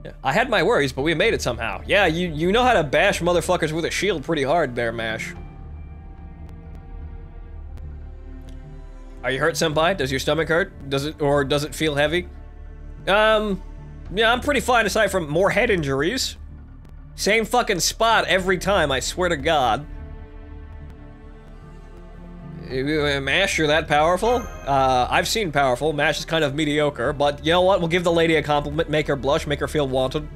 Yeah, I had my worries, but we made it somehow. Yeah, you know how to bash motherfuckers with a shield pretty hard there, Mash. Are you hurt, senpai? Does your stomach hurt? Does it feel heavy? Yeah, I'm pretty fine aside from more head injuries. Same fucking spot every time, I swear to God. Mash, you're that powerful? I've seen powerful. Mash is kind of mediocre, but you know what? We'll give the lady a compliment, make her blush, make her feel wanted.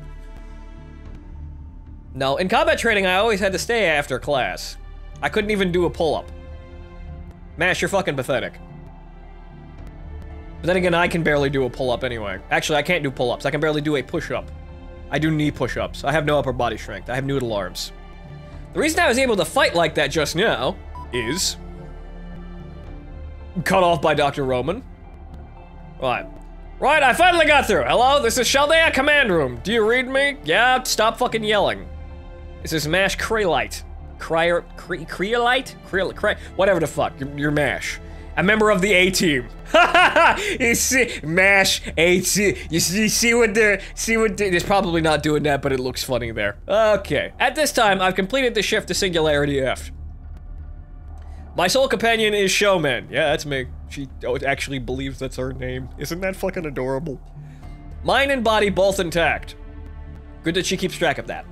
No, in combat training, I always had to stay after class. I couldn't even do a pull-up. Mash, you're fucking pathetic. But then again, I can barely do a pull-up anyway. Actually, I can't do pull-ups. I can barely do a push-up. I do knee push-ups. I have no upper body strength. I have noodle arms. The reason I was able to fight like that just now is... cut off by Dr. Roman. Right, I finally got through. Hello, this is Chaldea Command Room. Do you read me? Yeah, stop fucking yelling. This is Mash Creolite. Creolite? Whatever the fuck, you're Mash. A member of the A-Team. You see, Mash, A-Team. You see what they're, they're probably not doing that, but it looks funny there. Okay, at this time, I've completed the shift to Singularity F. My sole companion is Showman. Yeah, that's me. She actually believes that's her name. Isn't that fucking adorable? Mind and body both intact. Good that she keeps track of that.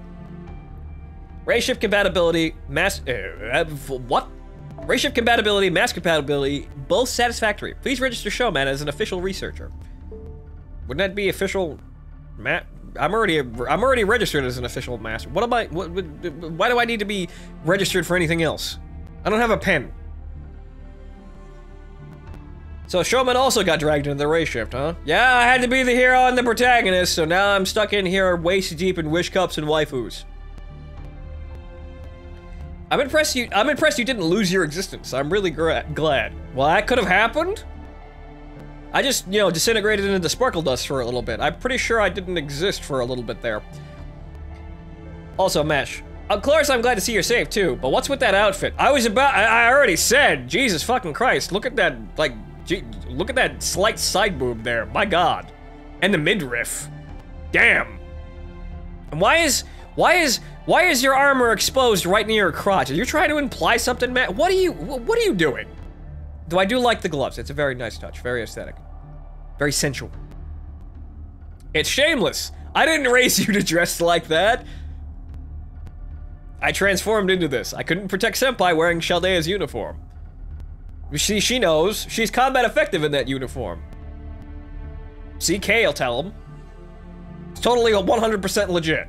Ray shift compatibility, what? Ray shift compatibility, mass compatibility, both satisfactory. Please register Showman as an official researcher. Wouldn't that be official? I'm already registered as an official master. What am I? Why do I need to be registered for anything else? I don't have a pen. So Showman also got dragged into the race shift, huh? Yeah, I had to be the hero and the protagonist, so now I'm stuck in here waist deep in wish cups and waifus. I'm impressed you didn't lose your existence. I'm really glad. Well, that could have happened. I just, you know, disintegrated into the sparkle dust for a little bit. I'm pretty sure I didn't exist for a little bit there. Also, Mesh. Of course, I'm glad to see you're safe too, but what's with that outfit? I already said, Jesus fucking Christ, look at that, like, look at that slight side boob there, my God. And the midriff. Damn. And why is your armor exposed right near your crotch? Are you trying to imply something, Matt? What are you doing? Though I do like the gloves, it's a very nice touch, very aesthetic. Very sensual. It's shameless. I didn't raise you to dress like that. I transformed into this. I couldn't protect Senpai wearing Chaldea's uniform. She knows. She's combat effective in that uniform. CK will tell him. It's totally 100% legit.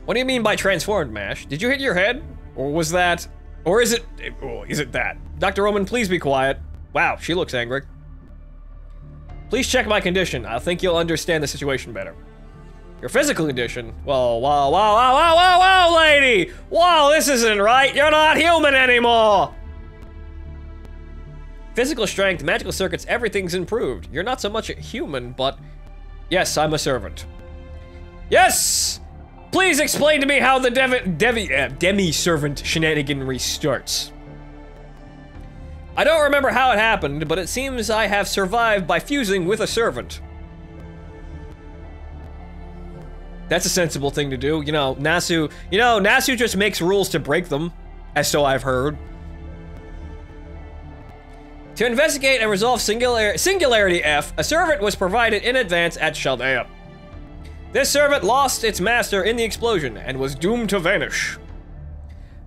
What do you mean by transformed, Mash? Did you hit your head? Or was that... Or is it that? Dr. Roman, please be quiet. Wow, she looks angry. Please check my condition. I think you'll understand the situation better. Your physical condition? Whoa, lady! Whoa, this isn't right! You're not human anymore! Physical strength, magical circuits, everything's improved. You're not so much a human, but... Yes, I'm a servant. Yes! Please explain to me how the demi-servant shenaniganry starts. I don't remember how it happened, but it seems I have survived by fusing with a servant. That's a sensible thing to do. You know, Nasu just makes rules to break them, as so I've heard. To investigate and resolve Singularity F, a servant was provided in advance at Chaldea. This servant lost its master in the explosion and was doomed to vanish.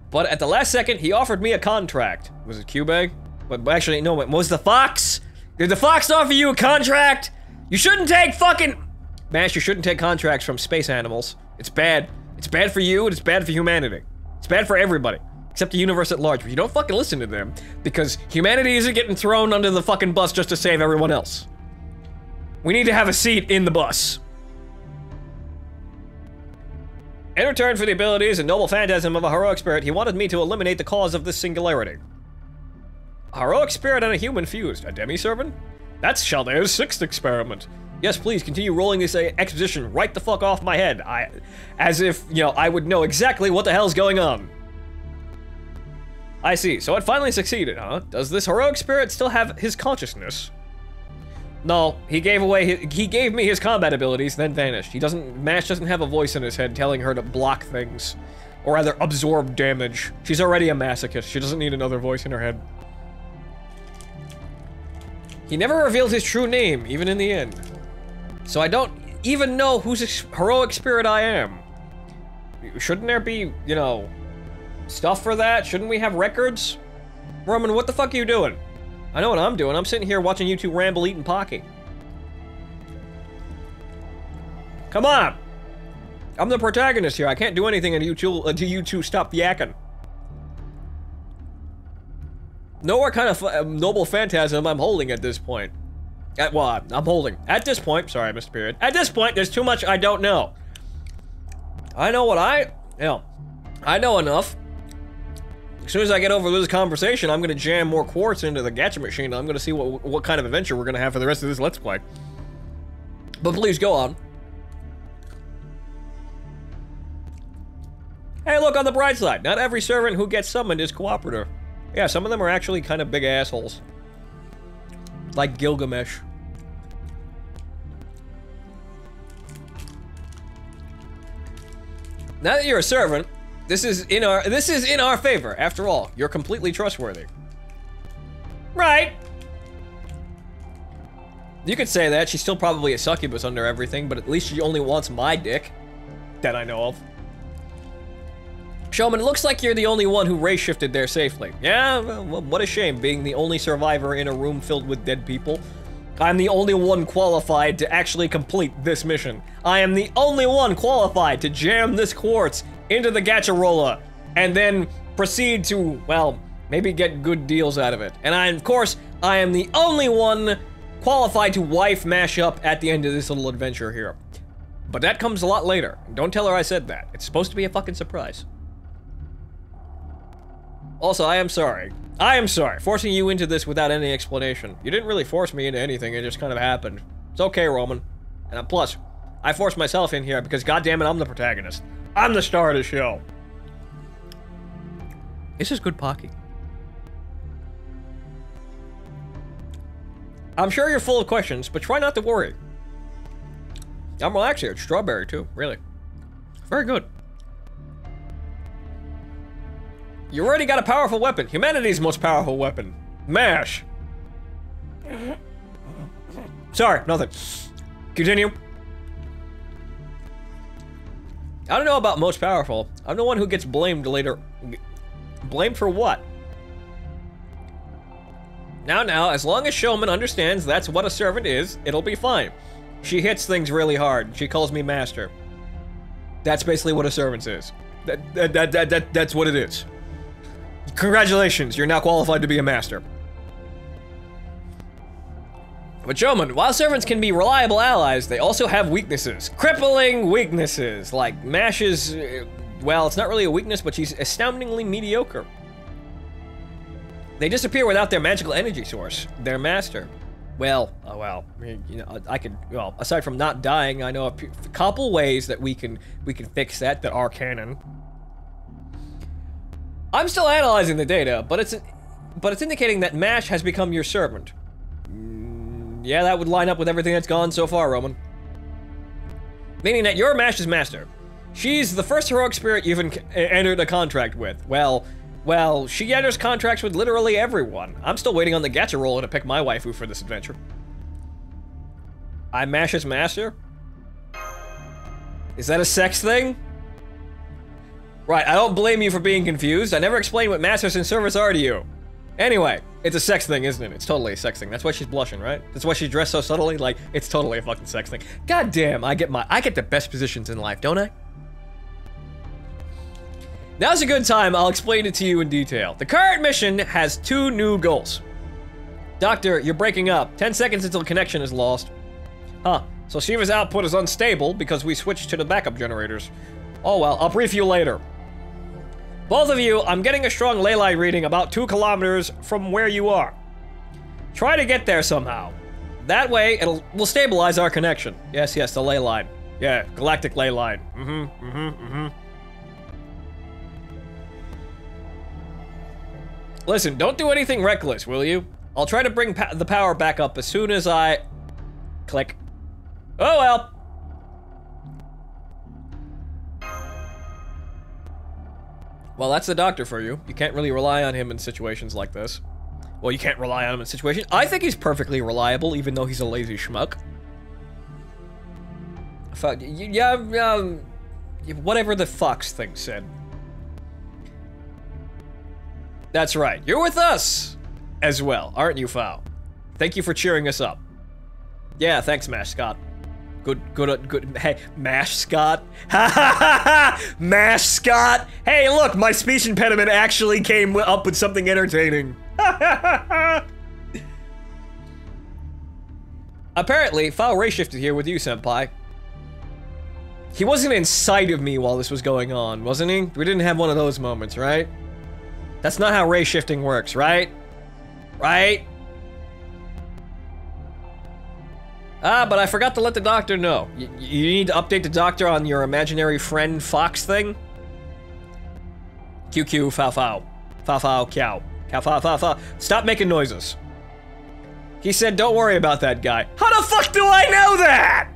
But at the last second, he offered me a contract. Was it Cubag? But actually, no, it was the Fox? Did the Fox offer you a contract? You shouldn't take fucking... Mash, you shouldn't take contracts from space animals. It's bad. It's bad for you and it's bad for humanity. It's bad for everybody. Except the universe at large, but you don't fucking listen to them. Because humanity isn't getting thrown under the fucking bus just to save everyone else. We need to have a seat in the bus. In return for the abilities and noble phantasm of a heroic spirit, he wanted me to eliminate the cause of this singularity. A heroic spirit and a human fused. A demi-servant? That's Chaldea's 6th experiment. Yes, please, continue rolling this exposition right the fuck off my head. As if, you know, I would know exactly what the hell's going on. I see, so it finally succeeded, huh? Does this heroic spirit still have his consciousness? No, he gave me his combat abilities, then vanished. Mash doesn't have a voice in his head telling her to block things. Or rather, absorb damage. She's already a masochist. She doesn't need another voice in her head. He never revealed his true name, even in the end. So I don't even know whose heroic spirit I am. Shouldn't there be, you know, stuff for that? Shouldn't we have records? Roman, what the fuck are you doing? I know what I'm doing. I'm sitting here watching you two ramble eating Pocky. Come on! I'm the protagonist here. I can't do anything until you two stop yakking. Know what kind of noble phantasm I'm holding at this point. I'm holding. At this point, sorry, Mr. Period. At this point, there's too much I don't know. I know what I know enough. As soon as I get over this conversation, I'm gonna jam more quartz into the gacha machine. I'm gonna see what kind of adventure we're gonna have for the rest of this Let's Play. But please go on. Hey, look, on the bright side, not every servant who gets summoned is cooperative. Yeah, some of them are actually kind of big assholes. Like Gilgamesh. Now that you're a servant, this is in our favor. After all, you're completely trustworthy. Right. You could say that. She's still probably a succubus under everything, but at least she only wants my dick. That I know of. Showman, it looks like you're the only one who race shifted there safely. Yeah, well, what a shame, being the only survivor in a room filled with dead people. I'm the only one qualified to actually complete this mission. I am the only one qualified to jam this quartz into the gacharola and then proceed to, well, maybe get good deals out of it. And of course, I am the only one qualified to wife mash up at the end of this little adventure here. But that comes a lot later. Don't tell her I said that. It's supposed to be a fucking surprise. Also, I am sorry. I am sorry, forcing you into this without any explanation. You didn't really force me into anything, it just kind of happened. It's okay, Roman. And plus, I forced myself in here because goddammit, I'm the protagonist. I'm the star of the show. This is good Pocky. I'm sure you're full of questions, but try not to worry. I'm relaxed here. It's strawberry, too, really. Very good. You already got a powerful weapon. Humanity's most powerful weapon. MASH. Sorry, nothing. Continue. I don't know about most powerful. I'm the one who gets blamed later. Blamed for what? Now, as long as Showman understands that's what a servant is, it'll be fine. She hits things really hard. She calls me master. That's basically what a servant is. That's what it is. Congratulations, you're now qualified to be a master. But Showman, while servants can be reliable allies, they also have weaknesses. Crippling weaknesses, like Mash's, well, it's not really a weakness, but she's astoundingly mediocre. They disappear without their magical energy source, their master. Well, oh well, you know, well, aside from not dying, I know a couple ways that we can fix that are canon. I'm still analyzing the data, but it's indicating that Mash has become your servant. Yeah, that would line up with everything that's gone so far, Roman. Meaning that you're Mash's master. She's the first heroic spirit you've entered a contract with. Well, she enters contracts with literally everyone. I'm still waiting on the gacha roller to pick my waifu for this adventure. I'm Mash's master? Is that a sex thing? Right, I don't blame you for being confused. I never explained what masters and servants are to you. Anyway, it's a sex thing, isn't it? It's totally a sex thing. That's why she's blushing, right? That's why she's dressed so subtly. Like, it's totally a fucking sex thing. God damn, I get the best positions in life, don't I? Now's a good time, I'll explain it to you in detail. The current mission has 2 new goals. Doctor, you're breaking up. 10 seconds until connection is lost. Huh, so Shiva's output is unstable because we switched to the backup generators. Oh well, I'll brief you later. Both of you, I'm getting a strong ley line reading about 2 kilometers from where you are. Try to get there somehow. That way, we'll stabilize our connection. Yes, the ley line. Yeah, galactic ley line. Listen, don't do anything reckless, will you? I'll try to bring the power back up as soon as I Click. Oh well. Well, that's the doctor for you. You can't really rely on him in situations like this. Well, you can't rely on him in situations. I think he's perfectly reliable, even though he's a lazy schmuck. Whatever the Fox thing said. That's right. You're with us as well, aren't you, Fow? Thank you for cheering us up. Yeah, thanks, Mash Scott. Good. Hey, Mash Scott. Ha ha ha ha! Mash Scott. Hey, look, my speech impediment actually came up with something entertaining. Ha ha ha ha! Apparently, Fow ray shifted here with you, Senpai. He wasn't in sight of me while this was going on, wasn't he? We didn't have one of those moments, right? That's not how ray shifting works, right? Right? Ah, but I forgot to let the doctor know. You need to update the doctor on your imaginary friend Fox thing? QQ, Fow Fow. Fow Fow, Cow. Cow Fow Fow Fow. Stop making noises. He said, don't worry about that guy. How the fuck do I know that?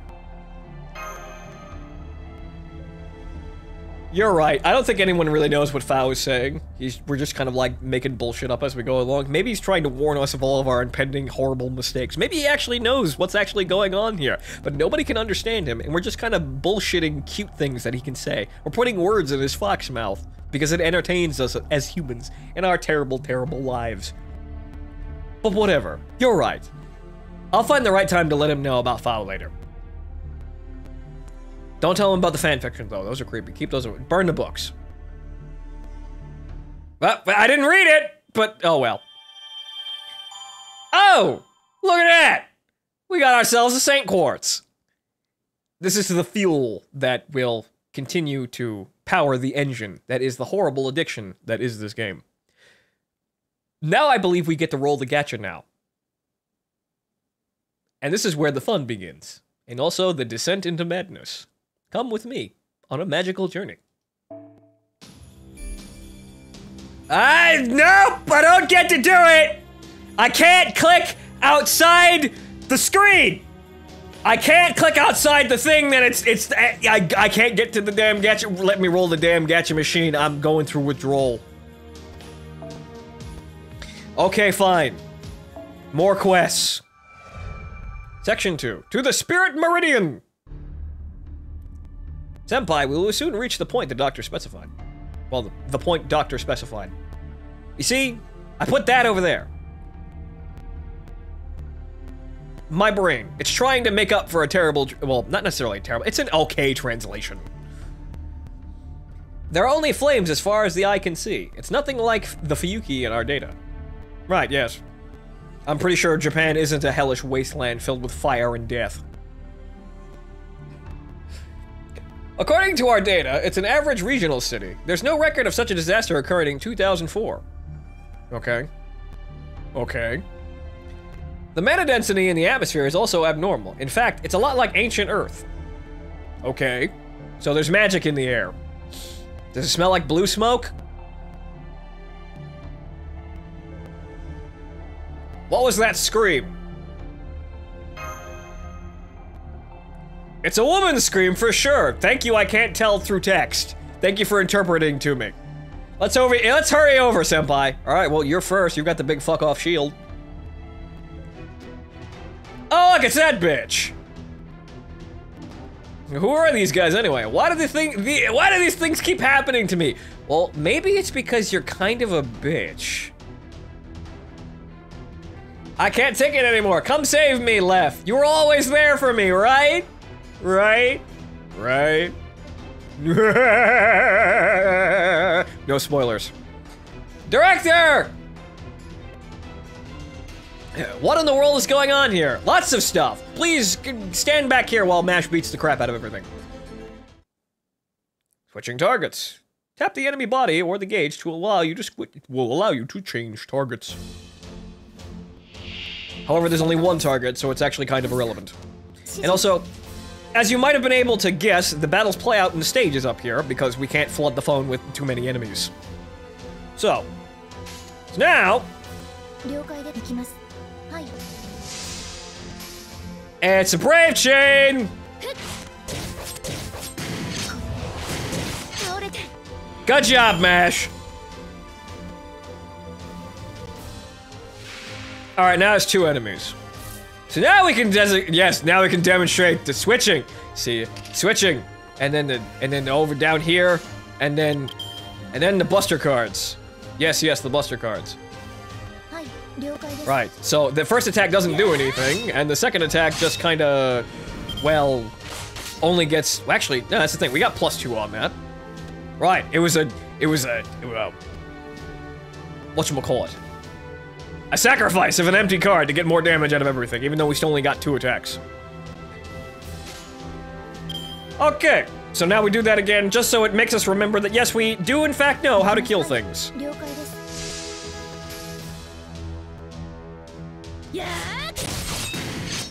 You're right. I don't think anyone really knows what Fow is saying. We're just kind of like making bullshit up as we go along. Maybe he's trying to warn us of all of our impending horrible mistakes. Maybe he actually knows what's actually going on here, but nobody can understand him, and we're just kind of bullshitting cute things that he can say. We're putting words in his fox mouth because it entertains us as humans in our terrible, terrible lives. But whatever. You're right. I'll find the right time to let him know about Fow later. Don't tell him about the fanfiction, though. Those are creepy. Keep those away. Burn the books. Well, I didn't read it, but oh well. Oh! Look at that! We got ourselves a Saint Quartz. This is the fuel that will continue to power the engine that is the horrible addiction that is this game. Now I believe we get to roll the gacha now. And this is where the fun begins. And also the descent into madness. Come with me on a magical journey. Nope, I don't get to do it. I can't click outside the screen. I can't click outside the thing that I can't get to the damn gacha. Let me roll the damn gacha machine. I'm going through withdrawal. Okay, fine. More quests. Section 2. To the Spirit Meridian. Senpai, we will soon reach the point the doctor specified. Well, the point doctor specified. You see, I put that over there. My brain. It's trying to make up for a terrible, well, not necessarily terrible, it's an okay translation. There are only flames as far as the eye can see. It's nothing like the Fuyuki in our data. Right, yes. I'm pretty sure Japan isn't a hellish wasteland filled with fire and death. According to our data, it's an average regional city. There's no record of such a disaster occurring in 2004. Okay. Okay. The mana density in the atmosphere is also abnormal. In fact, it's a lot like ancient Earth. Okay. So there's magic in the air. Does it smell like blue smoke? What was that scream? It's a woman's scream for sure. Thank you, I can't tell through text. Thank you for interpreting to me. Let's hurry over, Senpai. All right, well, you're first. You've got the big fuck off shield. Oh, look, it's that bitch. Who are these guys anyway? Why do these things keep happening to me? Well, maybe it's because you're kind of a bitch. I can't take it anymore. Come save me, Lef. You were always there for me, right? Right? Right? No spoilers. Director! What in the world is going on here? Lots of stuff. Please stand back here while Mash beats the crap out of everything. Switching targets. Tap the enemy body or the gauge to allow you to change targets. However, there's only one target, so it's actually kind of irrelevant. And also, as you might have been able to guess, the battles play out in the stages up here because we can't flood the phone with too many enemies. So now, It's a brave chain! Good job, Mash! Alright, now it's 2 enemies. So now we can now we can demonstrate the switching. See, switching. And then over down here, and then the buster cards. Yes, the buster cards. Right, so the first attack doesn't do anything, and the second attack just kinda, well, only gets, well, actually, no, that's the thing, we got +2 on that. Right, it was a, whatchamacallit? A sacrifice of an empty card to get more damage out of everything, even though we still only got 2 attacks. Okay, so now we do that again, just so it makes us remember that yes, we do in fact know how to kill things.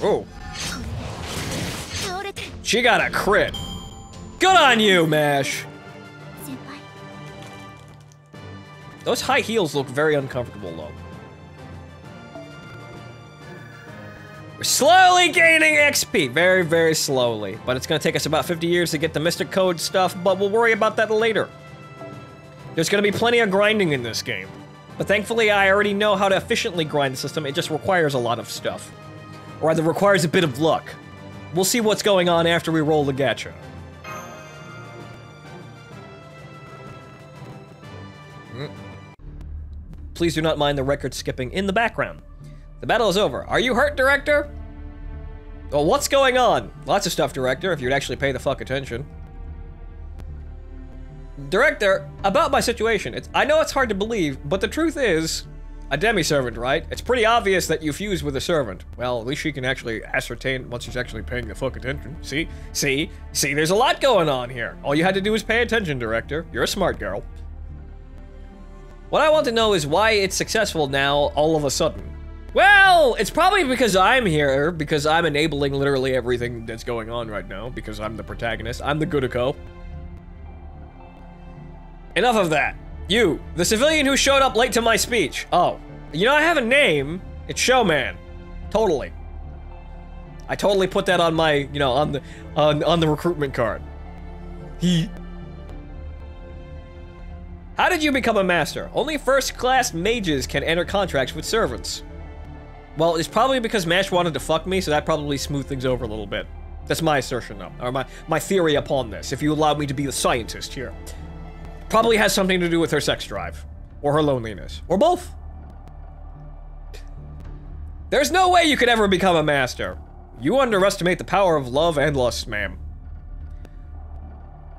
Oh. She got a crit. Good on you, Mash. Those high heels look very uncomfortable, though. We're slowly gaining XP. Very, very slowly. But it's gonna take us about 50 years to get the Mystic Code stuff, but we'll worry about that later. There's gonna be plenty of grinding in this game. But thankfully, I already know how to efficiently grind the system. It just requires a lot of stuff. Or rather, requires a bit of luck. We'll see what's going on after we roll the gacha. Please do not mind the record skipping in the background. The battle is over. Are you hurt, Director? Well, what's going on? Lots of stuff, Director, if you'd actually pay the fuck attention. Director, about my situation. I know it's hard to believe, but the truth is, a demi-servant, right? It's pretty obvious that you fused with a servant. Well, at least she can actually ascertain once she's actually paying the fuck attention. See, there's a lot going on here. All you had to do was pay attention, Director. You're a smart girl. What I want to know is why it's successful now, all of a sudden. Well, it's probably because I'm here, because I'm enabling literally everything that's going on right now, because I'm the protagonist. I'm the Goodako. Enough of that. You, the civilian who showed up late to my speech. Oh, you know, I have a name. It's Showman. Totally. I totally put that on my, you know, on the recruitment card. How did you become a master? Only first-class mages can enter contracts with servants. Well, it's probably because Mash wanted to fuck me, so that probably smoothed things over a little bit. That's my assertion, though, or my theory upon this, if you allow me to be the scientist here. Probably has something to do with her sex drive, or her loneliness, or both. There's no way you could ever become a master. You underestimate the power of love and lust, ma'am.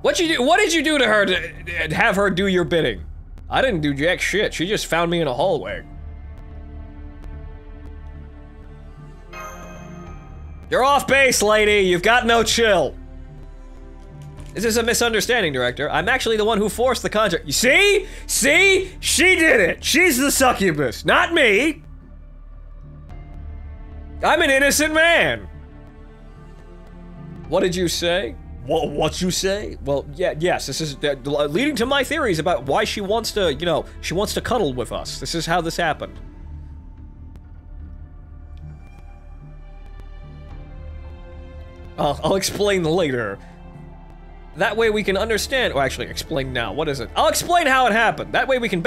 What did you do to her to have her do your bidding? I didn't do jack shit. She just found me in a hallway. You're off base, lady. You've got no chill. This is a misunderstanding, Director. I'm actually the one who forced the contract. You see? See? She did it. She's the succubus, not me. I'm an innocent man. What did you say? What you say? Well, yeah, yes, this is leading to my theories about why she wants to, you know, she wants to cuddle with us. This is how this happened. I'll explain later. That way we can understand, or actually explain now, what is it? I'll explain how it happened. That way we can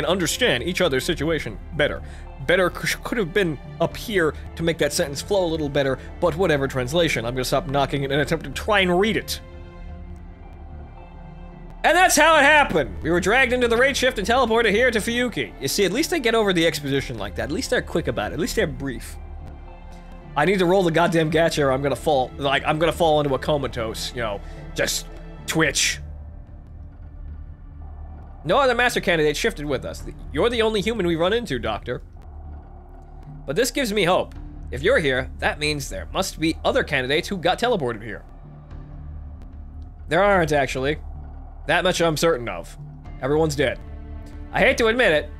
understand each other's situation better. Better could have been up here to make that sentence flow a little better, but whatever, translation. I'm gonna stop knocking it and attempt to try and read it. And that's how it happened. We were dragged into the raid shift and teleported here to Fuyuki. You see, at least they get over the exposition like that. At least they're quick about it. At least they're brief. I need to roll the goddamn gacha or I'm gonna fall, I'm gonna fall into a comatose, you know, just twitch. No other master candidate shifted with us. You're the only human we run into, Doctor. But this gives me hope. If you're here, that means there must be other candidates who got teleported here. There aren't, actually. That much I'm certain of. Everyone's dead. I hate to admit it,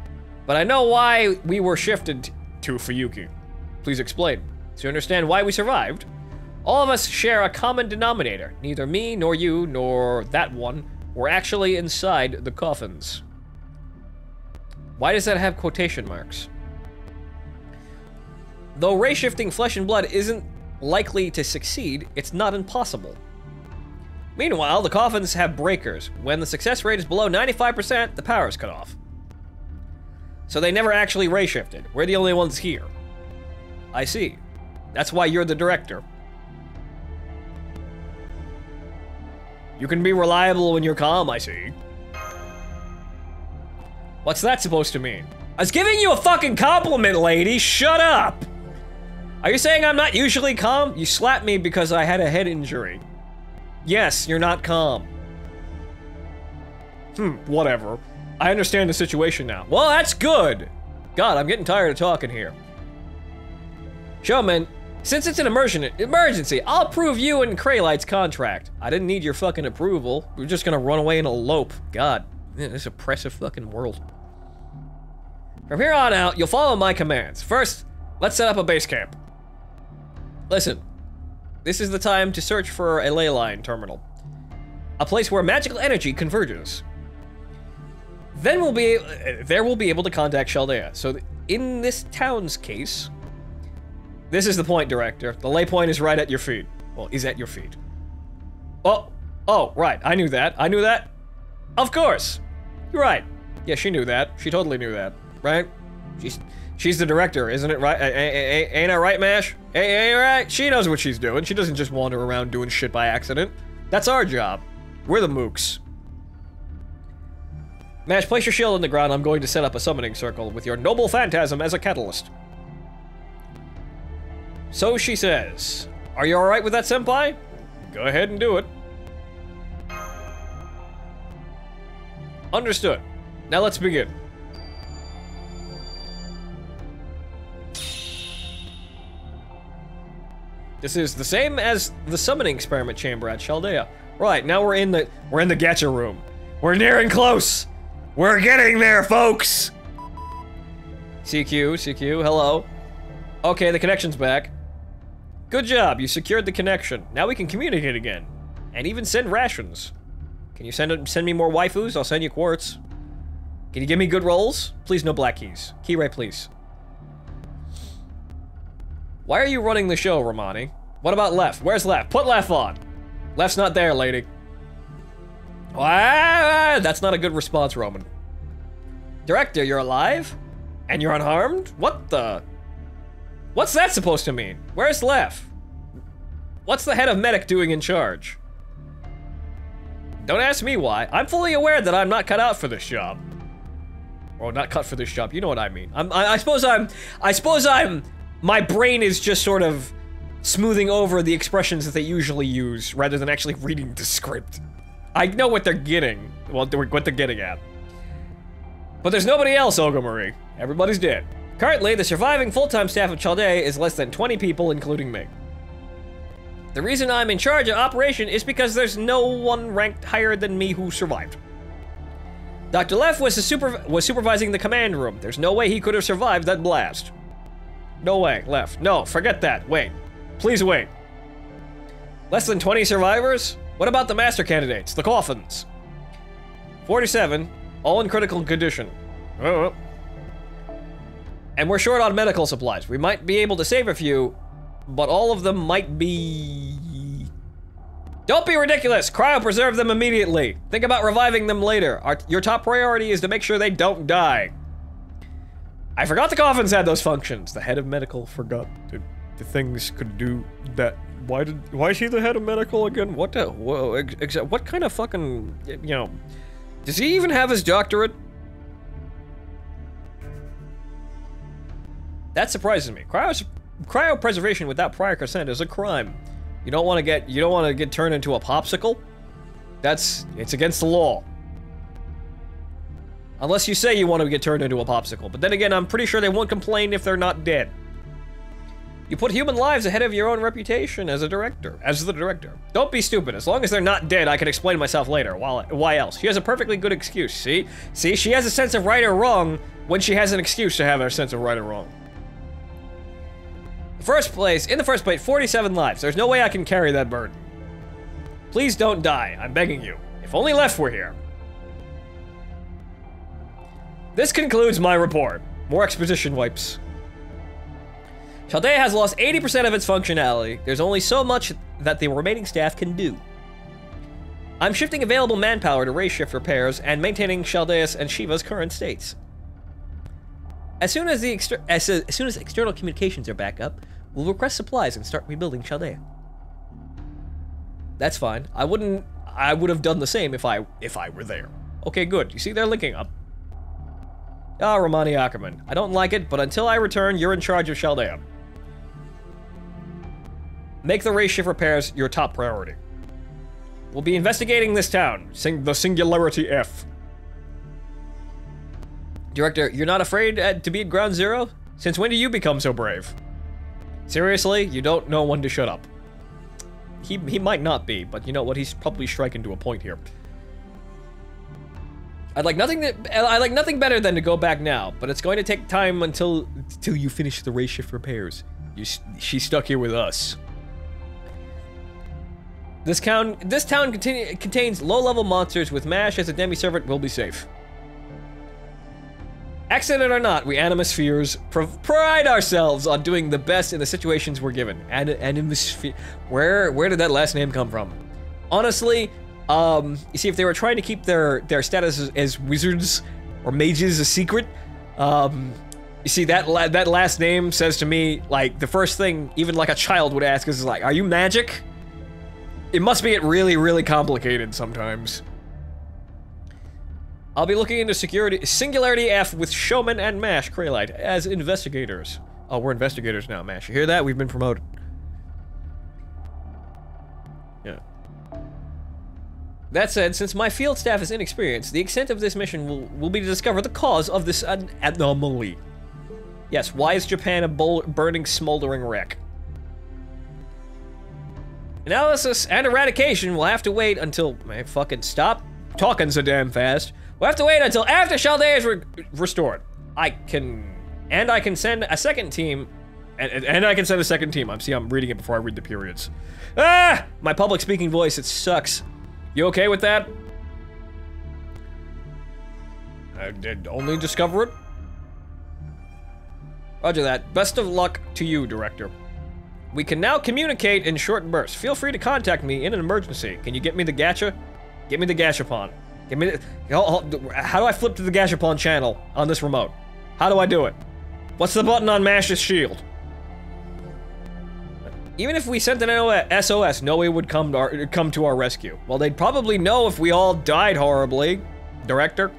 but I know why we were shifted to Fuyuki. Please explain. So you understand why we survived? All of us share a common denominator. Neither me, nor you, nor that one were actually inside the coffins. Why does that have quotation marks? Though ray-shifting flesh and blood isn't likely to succeed, it's not impossible. Meanwhile, the coffins have breakers. When the success rate is below 95%, the power is cut off. So they never actually ray shifted. We're the only ones here. I see. That's why you're the director. You can be reliable when you're calm, I see. What's that supposed to mean? I was giving you a fucking compliment, lady. Shut up! Are you saying I'm not usually calm? You slapped me because I had a head injury. Yes, you're not calm. Whatever. I understand the situation now. Well, that's good. God, I'm getting tired of talking here. Showman, since it's an emergency, I'll approve you and Kraylight's contract. I didn't need your fucking approval. We're just gonna run away and elope. God, this oppressive fucking world. From here on out, you'll follow my commands. First, let's set up a base camp. Listen, this is the time to search for a ley line terminal. A place where magical energy converges. Then we'll be able to contact Chaldea. So in this town's case, this is the point, Director. The ley point is right at your feet. Well, is at your feet. Oh, right, I knew that. I knew that. Of course. You're right. Yeah, she knew that. She totally knew that, right? She's the director, isn't it right? Ain't I right, Mash? Ain't right? She knows what she's doing. She doesn't just wander around doing shit by accident. That's our job. We're the mooks. Mash, place your shield on the ground. I'm going to set up a summoning circle with your noble phantasm as a catalyst. So she says. Are you alright with that, Senpai? Go ahead and do it. Understood. Now let's begin. This is the same as the summoning experiment chamber at Chaldea. Right, now we're in the gacha room. We're nearing close. We're getting there, folks. CQ, hello. Okay, the connection's back. Good job, you secured the connection. Now we can communicate again. And even send rations. Can you send me more waifus? I'll send you quartz. Can you give me good rolls? Please, no black keys. Key right, please. Why are you running the show, Romani? What about left? Where's left? Put left on. Left's not there, lady. That's not a good response, Roman. Director, you're alive? And you're unharmed? What the? What's that supposed to mean? Where's left? What's the head of medic doing in charge? Don't ask me why. I'm fully aware that I'm not cut out for this job. Or not cut for this job, you know what I mean. I suppose my brain is just sort of smoothing over the expressions that they usually use rather than actually reading the script. I know what they're getting, what they're getting at. But there's nobody else, Olga Marie. Everybody's dead. Currently, the surviving full-time staff of Chaldea is less than 20 people, including me. The reason I'm in charge of operation is because there's no one ranked higher than me who survived. Dr. Leff was supervising the command room. There's no way he could have survived that blast. No way, Leff. No, forget that. Wait. Please wait. Less than 20 survivors? What about the master candidates, the coffins? 47, all in critical condition. Oh. And we're short on medical supplies. We might be able to save a few, but all of them might be... Don't be ridiculous! Cryopreserve them immediately! Think about reviving them later. Your top priority is to make sure they don't die. I forgot the coffins had those functions. The head of medical forgot the things could do that. Why is he the head of medical again? What kind of fucking, you know, does he even have his doctorate? That surprises me. Cryopreservation without prior consent is a crime. You don't want to get turned into a popsicle? It's against the law. Unless you say you want to get turned into a popsicle. But then again, I'm pretty sure they won't complain if they're not dead. You put human lives ahead of your own reputation as the director. Don't be stupid. As long as they're not dead, I can explain myself later. Why else? She has a perfectly good excuse, see? See, she has a sense of right or wrong when she has an excuse to have a sense of right or wrong. In the first place, 47 lives. There's no way I can carry that burden. Please don't die, I'm begging you. If only Leff were here. This concludes my report. More exposition wipes. Chaldea has lost 80% of its functionality. There's only so much that the remaining staff can do. I'm shifting available manpower to race shift repairs and maintaining Chaldea's and Shiva's current states. As soon as external communications are back up, we'll request supplies and start rebuilding Chaldea. That's fine. I would have done the same if I were there. Okay, good. You see, they're linking up. Ah, Romani Ackerman. I don't like it, but until I return, you're in charge of Chaldea. Make the race shift repairs your top priority. We'll be investigating this town. The Singularity F. Director, you're not afraid to be at Ground Zero? Since when do you become so brave? Seriously, you don't know when to shut up. He might not be, but you know what? He's probably striking to a point here. I'd like nothing better than to go back now, but it's going to take time until you finish the race shift repairs. She's stuck here with us. This town contains low-level monsters. With MASH as a demi-servant, we'll be safe. Accident or not, we Animospheres pride ourselves on doing the best in the situations we're given. Animosphere. Where did that last name come from? Honestly, you see, if they were trying to keep their status as wizards or mages a secret, you see, that last name says to me, like, the first thing even like a child would ask is like, are you magic? It must be really, really complicated sometimes. I'll be looking into Singularity F with Showman and MASH Kraylite as investigators. Oh, we're investigators now, MASH. You hear that? We've been promoted. Yeah. That said, since my field staff is inexperienced, the extent of this mission will be to discover the cause of this anomaly. Yes, why is Japan a burning, smoldering wreck? Analysis and eradication will have to wait until... Man, fucking stop talking so damn fast. We'll have to wait until after Chaldea is restored. I can send a second team, and I can send a second team. I'm reading it before I read the periods. Ah! My public speaking voice, it sucks. You okay with that? I did only discover it. Roger that. Best of luck to you, Director. We can now communicate in short bursts. Feel free to contact me in an emergency. Can you get me the gacha? Get me the gachapon. Give me the, how do I flip to the gachapon channel on this remote? How do I do it? What's the button on MASH's shield? Even if we sent an SOS, no one would come to our rescue. Well, they'd probably know if we all died horribly. Director?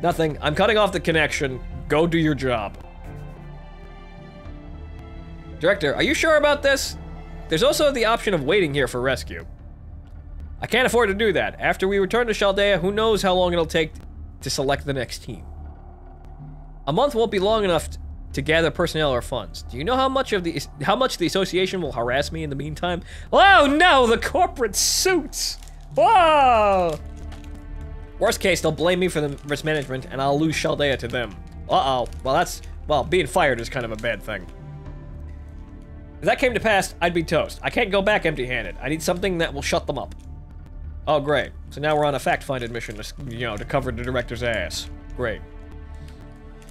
Nothing. I'm cutting off the connection. Go do your job. Director, are you sure about this? There's also the option of waiting here for rescue. I can't afford to do that. After we return to Chaldea, who knows how long it'll take to select the next team. A month won't be long enough to gather personnel or funds. Do you know how much the association will harass me in the meantime? Oh no, the corporate suits! Whoa! Worst case, they'll blame me for the mismanagement and I'll lose Chaldea to them. Uh-oh. Well, being fired is kind of a bad thing. If that came to pass, I'd be toast. I can't go back empty-handed. I need something that will shut them up. Oh, great. So now we're on a fact-finding mission to cover the director's ass. Great.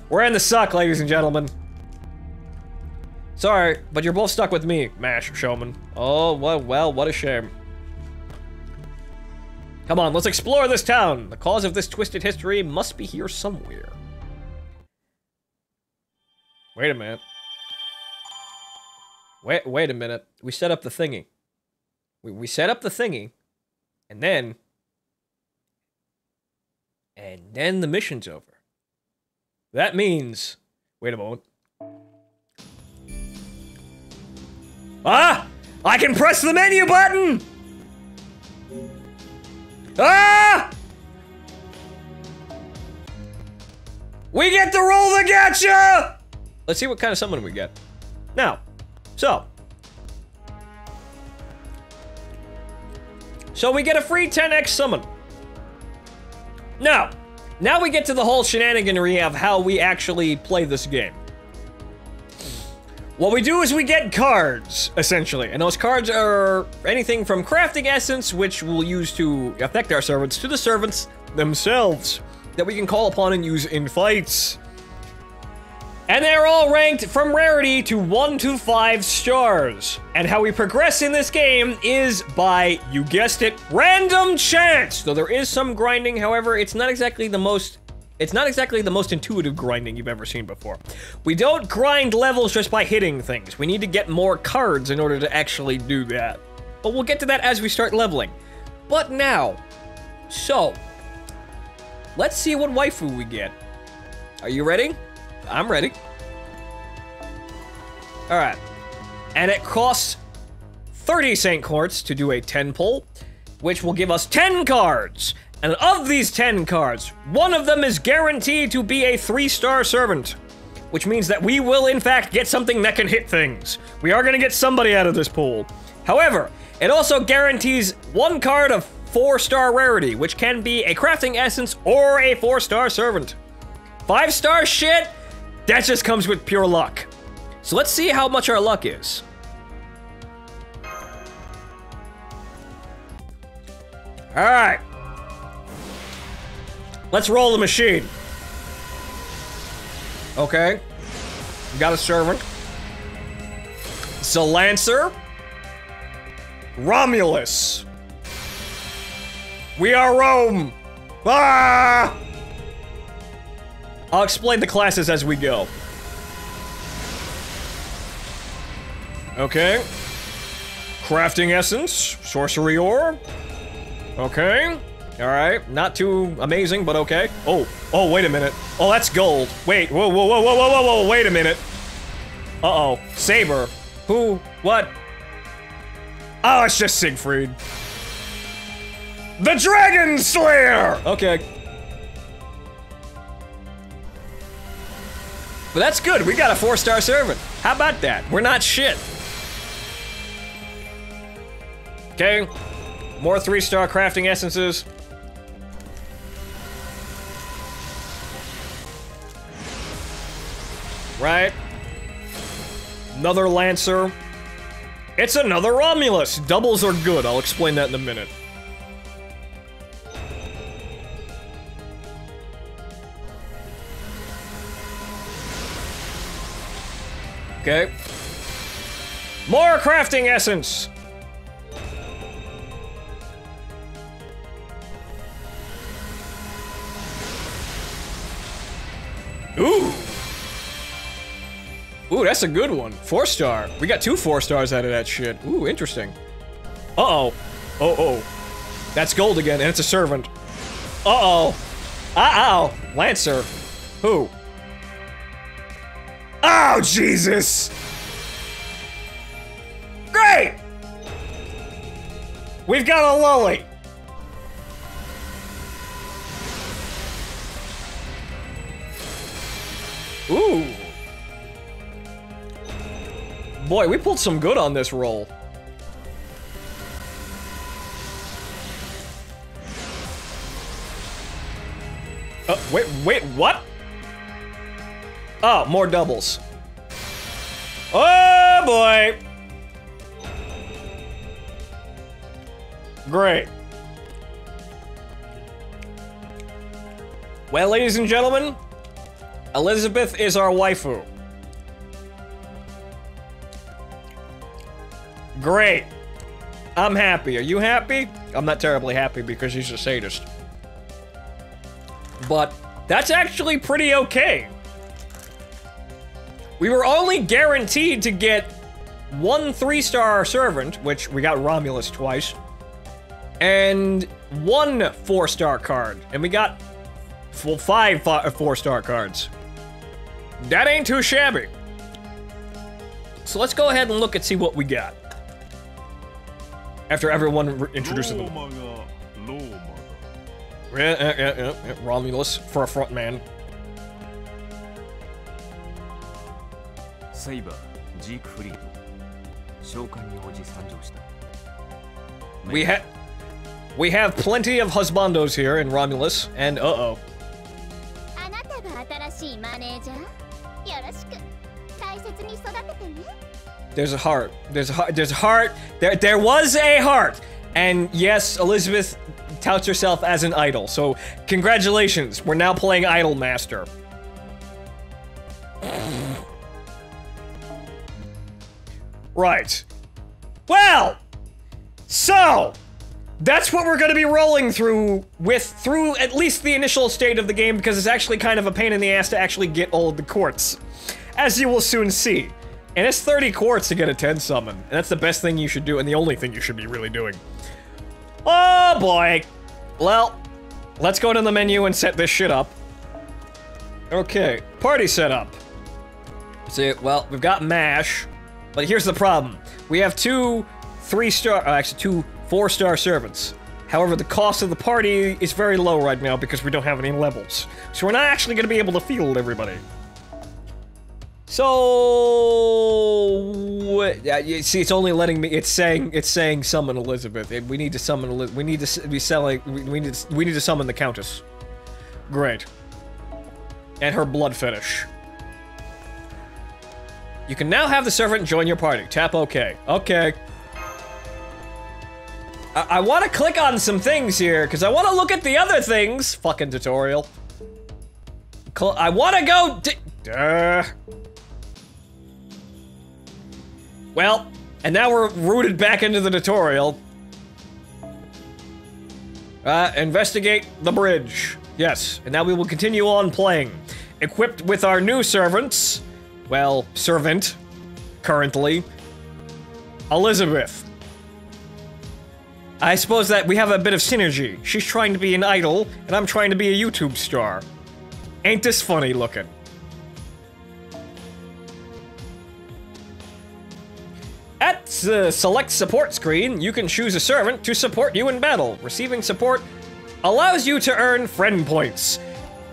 We're in the suck, ladies and gentlemen. Sorry, but you're both stuck with me, MASH Showman. Oh, well, what a shame. Come on, let's explore this town. The cause of this twisted history must be here somewhere. Wait a minute. Wait a minute. We set up the thingy. We set up the thingy, and then the mission's over. That means, wait a moment. Ah! I can press the menu button! Ah! We get to roll the gacha! Let's see what kind of summon we get. Now, so we get a free 10x summon. Now we get to the whole shenaniganry of how we actually play this game. What we do is we get cards, essentially, and those cards are anything from crafting essence, which we'll use to affect our servants, to the servants themselves, that we can call upon and use in fights. And they're all ranked from rarity to 1 to 5 stars. And how we progress in this game is by, you guessed it, random chance. Though there is some grinding, however, it's not exactly the most intuitive grinding you've ever seen before. We don't grind levels just by hitting things. We need to get more cards in order to actually do that. But we'll get to that as we start leveling. But now, so, let's see what waifu we get. Are you ready? I'm ready. All right. And it costs 30 Saint Quartz to do a 10 pull, which will give us 10 cards. And of these 10 cards, one of them is guaranteed to be a 3-star servant, which means that we will in fact get something that can hit things. We are gonna get somebody out of this pool. However, it also guarantees 1 card of 4-star rarity, which can be a crafting essence or a 4-star servant. 5-star shit? That just comes with pure luck. So let's see how much our luck is. All right. Let's roll the machine. Okay. We got a servant. Lancer. Romulus. We are Rome. Ah! I'll explain the classes as we go. Okay. Crafting essence, sorcery ore. Okay. All right. Not too amazing, but okay. Oh, wait a minute. Oh, that's gold. Wait, whoa, wait a minute. Uh-oh. Saber. Who? What? Oh, it's just Siegfried. The Dragon Slayer! Okay. But that's good, we got a 4-star servant. How about that? We're not shit. Okay, more 3-star crafting essences. Right. Another Lancer. It's another Romulus. Doubles are good, I'll explain that in a minute. Okay. More crafting essence! Ooh! Ooh, that's a good one. 4-star. We got 2 4-stars out of that shit. Ooh, interesting. Uh-oh. Oh. That's gold again, and it's a servant. Uh-oh. Uh-oh. Lancer. Who? Oh, Jesus! Great! We've got a lolly. Ooh. Boy, we pulled some good on this roll. Wait, what? Oh, more doubles. Oh, boy. Great. Well, ladies and gentlemen, Elizabeth is our waifu. Great. I'm happy. Are you happy? I'm not terribly happy because she's a sadist. But that's actually pretty okay. We were only guaranteed to get 1 3-star servant, which we got Romulus twice, and 1 4-star card, and we got 5 4-star cards. That ain't too shabby. So let's go ahead and look and see what we got. After everyone introduces them. Yeah, Romulus for a front man. We have plenty of husbandos here in Romulus, and uh-oh. There's a heart. There's a heart. There was a heart. And yes, Elizabeth touts herself as an idol. So congratulations, we're now playing Idol Master. Right. Well, so that's what we're going to be rolling through at least the initial state of the game, because it's actually kind of a pain in the ass to actually get all of the quartz, as you will soon see. And it's 30 quartz to get a 10 summon, and that's the best thing you should do, and the only thing you should be really doing. Oh boy. Well, let's go to the menu and set this shit up. Okay, party setup. See, well, we've got MASH, but here's the problem. We have two 4-star servants. However, the cost of the party is very low right now because we don't have any levels. So we're not actually going to be able to field everybody. So, yeah, you see, it's only letting me. It's saying summon Elizabeth. We need to summon. We need to be selling. We need to summon the Countess. Great. And her blood fetish. You can now have the servant join your party. Tap OK. Okay. I want to click on some things here because I want to look at the other things. Fucking tutorial. I want to go. Well, and now we're rooted back into the tutorial. Investigate the bridge. Yes, and now we will continue on playing. Equipped with our new servants. Well, servant. Currently. Elizabeth. I suppose that we have a bit of synergy. She's trying to be an idol, and I'm trying to be a YouTube star. Ain't this funny looking? At the select support screen, you can choose a servant to support you in battle. Receiving support allows you to earn friend points.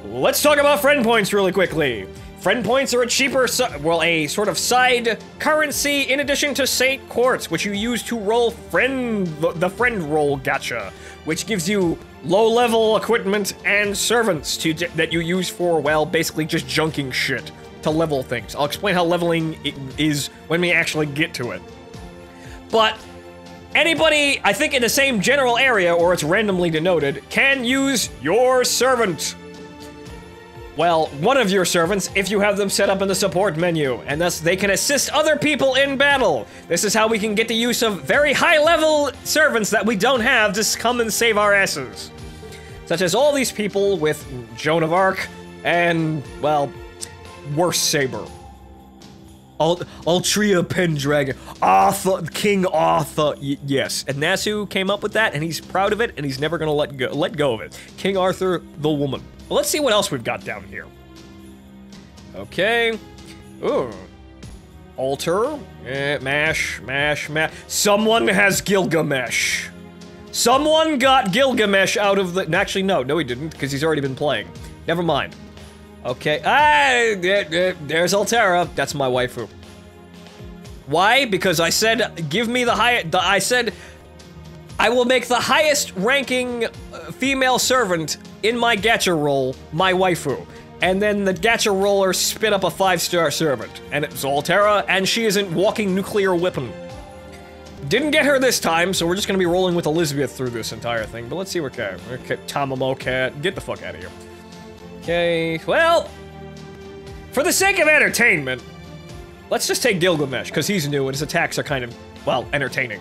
Let's talk about friend points really quickly. Friend points are a cheaper, a sort of side currency in addition to Saint Quartz, which you use to roll the friend roll gacha, which gives you low-level equipment and servants that you use for, well, basically just junking shit to level things. I'll explain how leveling is when we actually get to it. But anybody, I think in the same general area, or it's randomly denoted, can use your servant. Well, one of your servants, if you have them set up in the support menu, and thus they can assist other people in battle. This is how we can get the use of very high-level servants that we don't have to come and save our asses. Such as all these people with Joan of Arc and, well, worse Saber. Altria Pendragon. Arthur, King Arthur, yes. And that's who came up with that, and he's proud of it, and he's never gonna let go of it. King Arthur, the woman. Well, let's see what else we've got down here. Okay. Ooh. Altar. Mash. Someone has Gilgamesh. Someone got Gilgamesh out of the... Actually, no, he didn't, because he's already been playing. Never mind. Okay. There's Altera. That's my waifu. Why? Because I said, give me the I said, I will make the highest ranking female servant in my gacha roll, my waifu. And then the gacha roller spit up a 5-star servant. And it's Altera, and she is a walking nuclear weapon. Didn't get her this time, so we're just gonna be rolling with Elizabeth through this entire thing. But let's see where okay, Tamamo Cat, get the fuck out of here. Okay, well, for the sake of entertainment, let's just take Gilgamesh, because he's new and his attacks are kind of, well, entertaining.